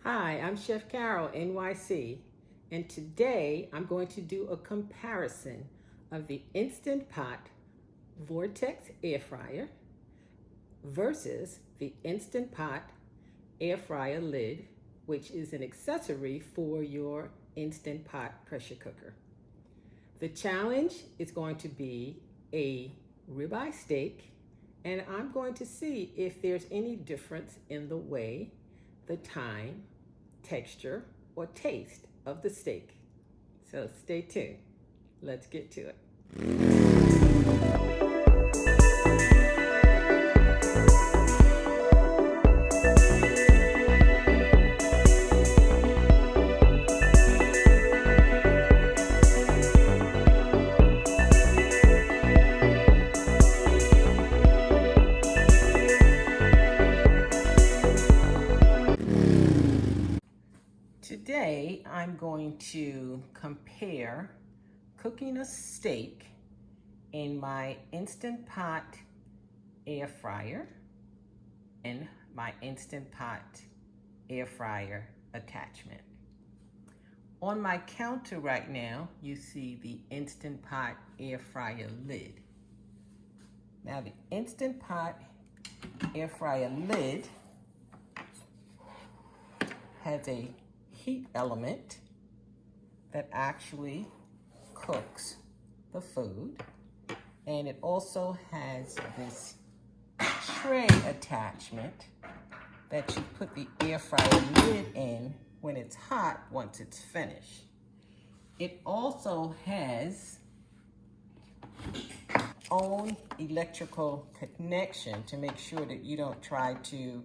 Hi, I'm Chef Carol, NYC, and today I'm going to do a comparison of the Instant Pot Vortex air fryer versus the Instant Pot air fryer lid, which is an accessory for your Instant Pot pressure cooker. The challenge is going to be a ribeye steak, and I'm going to see if there's any difference in the way, the time, texture, or taste of the steak. So stay tuned. Let's get to it. Today, I'm going to compare cooking a steak in my Instant Pot air fryer and my Instant Pot air fryer attachment. On my counter right now, you see the Instant Pot air fryer lid. Now, the Instant Pot air fryer lid has a heat element that actually cooks the food, and it also has this tray attachment that you put the air fryer lid in when it's hot once it's finished. It also has own electrical connection to make sure that you don't try to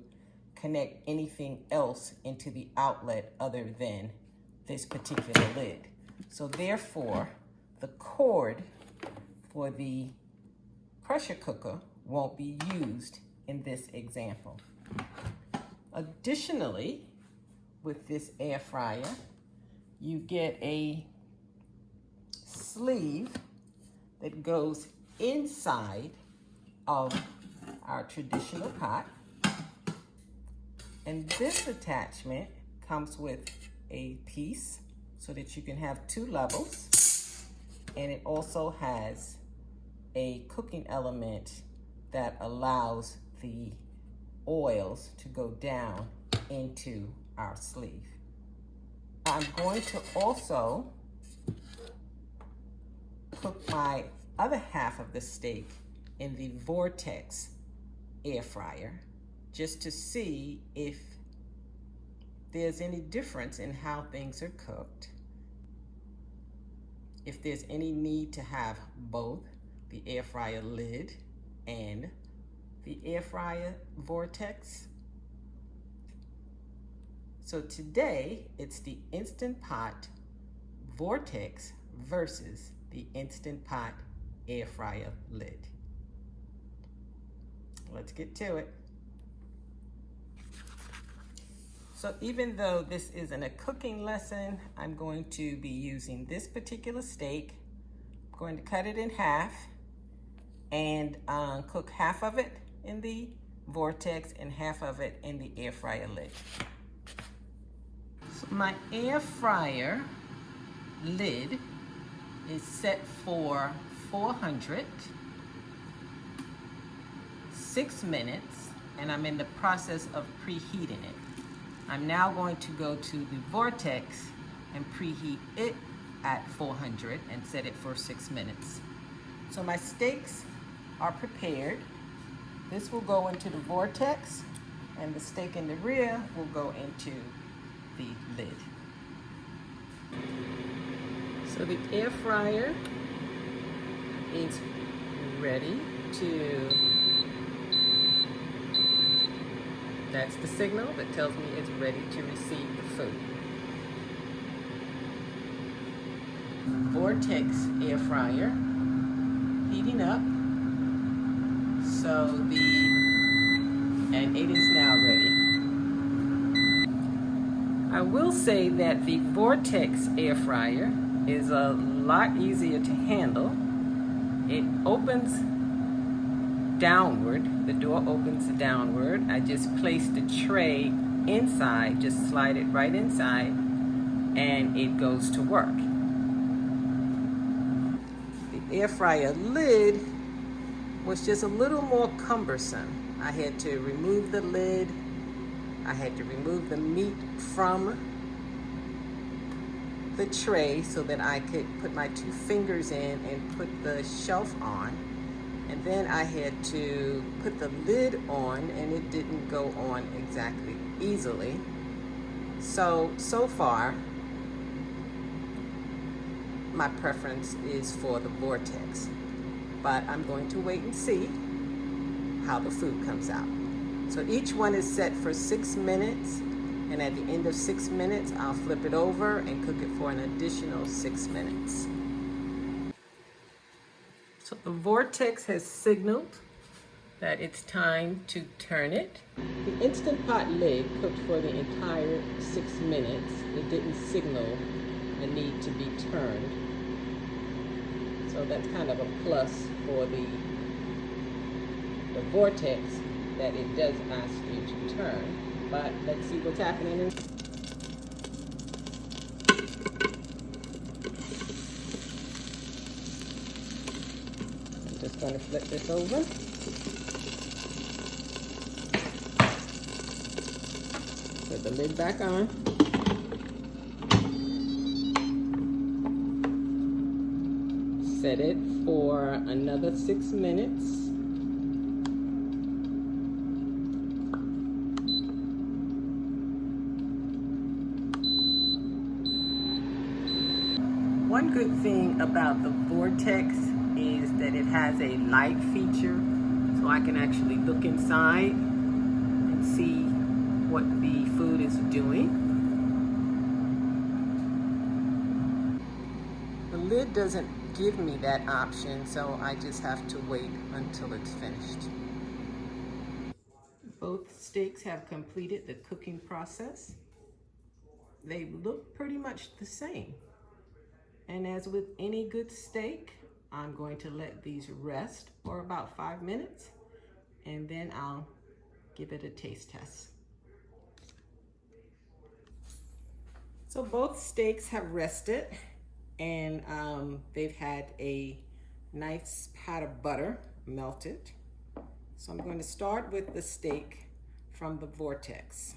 connect anything else into the outlet other than this particular lid. So therefore, the cord for the pressure cooker won't be used in this example. Additionally, with this air fryer, you get a sleeve that goes inside of our traditional pot. And this attachment comes with a piece so that you can have two levels. And it also has a cooking element that allows the oils to go down into our sleeve. I'm going to also cook my other half of the steak in the Vortex air fryer, just to see if there's any difference in how things are cooked, if there's any need to have both the air fryer lid and the air fryer Vortex. So today, it's the Instant Pot Vortex versus the Instant Pot air fryer lid. Let's get to it. So even though this isn't a cooking lesson, I'm going to be using this particular steak. I'm going to cut it in half and cook half of it in the Vortex and half of it in the air fryer lid. So my air fryer lid is set for 400, 6 minutes, and I'm in the process of preheating it. I'm now going to go to the Vortex and preheat it at 400 and set it for 6 minutes. So my steaks are prepared. This will go into the Vortex, and the steak in the rear will go into the lid. So the air fryer is ready to, that's the signal that tells me it's ready to receive the food. Vortex air fryer heating up. And it is now ready. I will say that the Vortex air fryer is a lot easier to handle. It opens downward. The door opens downward. I just place the tray inside, just slide it right inside, and it goes to work. The air fryer lid was just a little more cumbersome. I had to remove the lid. I had to remove the meat from the tray so that I could put my 2 fingers in and put the shelf on. And then I had to put the lid on, and it didn't go on exactly easily. So far, my preference is for the Vortex, but I'm going to wait and see how the food comes out. So each one is set for 6 minutes, and at the end of 6 minutes, I'll flip it over and cook it for an additional 6 minutes. So the Vortex has signaled that it's time to turn it. The Instant Pot lid cooked for the entire 6 minutes. It didn't signal a need to be turned. So that's kind of a plus for the Vortex, that it does ask you to turn. But let's see what's happening. I'm just going to flip this over. Put the lid back on. Set it for another 6 minutes. One good thing about the Vortex is that it has a light feature, so I can actually look inside and see what the food is doing. The lid doesn't give me that option, so I just have to wait until it's finished. Both steaks have completed the cooking process. They look pretty much the same. And as with any good steak, I'm going to let these rest for about 5 minutes, and then I'll give it a taste test. So both steaks have rested, and they've had a nice pat of butter melted. So I'm going to start with the steak from the Vortex.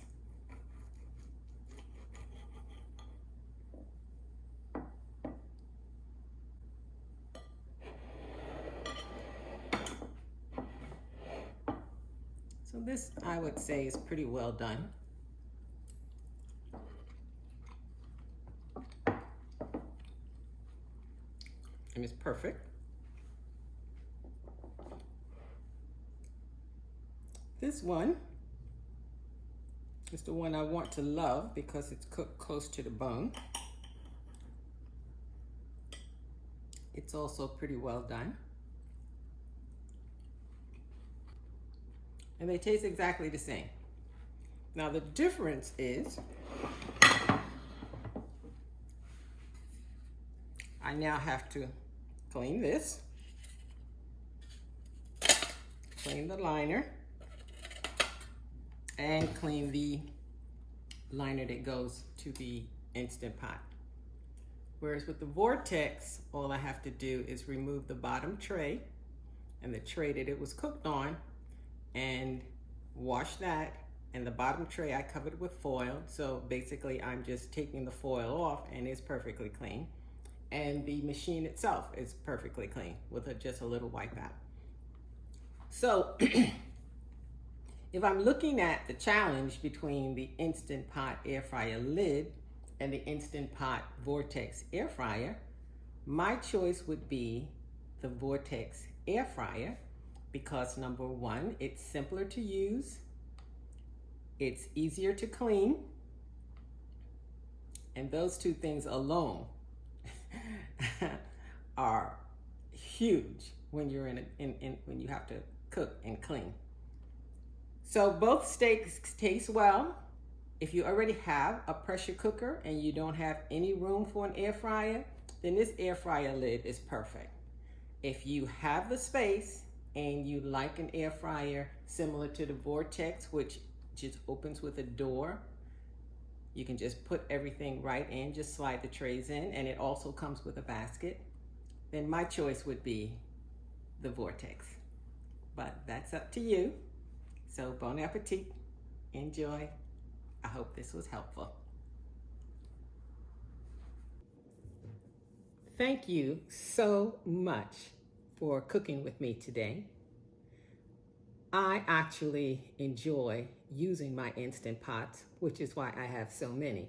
So this, I would say, is pretty well done. And it's perfect. This one is the one I want to love because it's cooked close to the bone. It's also pretty well done. And they taste exactly the same. Now the difference is I now have to clean this, clean the liner, and clean the liner that goes to the Instant Pot. Whereas with the Vortex, all I have to do is remove the bottom tray and the tray that it was cooked on, and wash that, and the bottom tray I covered with foil, so basically I'm just taking the foil off and it's perfectly clean, and the machine itself is perfectly clean with just a little wipe out. So if I'm looking at the challenge between the Instant Pot air fryer lid and the Instant Pot Vortex air fryer, my choice would be the Vortex air fryer, because number one, it's simpler to use, it's easier to clean, and those two things alone are huge when you're when you have to cook and clean. So both steaks taste well. If you already have a pressure cooker and you don't have any room for an air fryer, then this air fryer lid is perfect. If you have the space and you like an air fryer similar to the Vortex, which just opens with a door. You can just put everything right in, just slide the trays in, and it also comes with a basket. Then my choice would be the Vortex, but that's up to you. So bon appetit, enjoy. I hope this was helpful. Thank you so much for cooking with me today. I actually enjoy using my Instant Pots, which is why I have so many.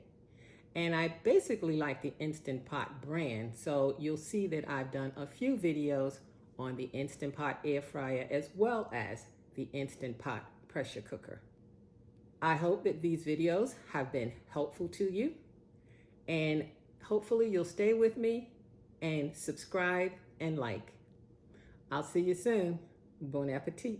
And I basically like the Instant Pot brand, so you'll see that I've done a few videos on the Instant Pot air fryer as well as the Instant Pot pressure cooker. I hope that these videos have been helpful to you, and hopefully you'll stay with me and subscribe and like. I'll see you soon. Bon appetit.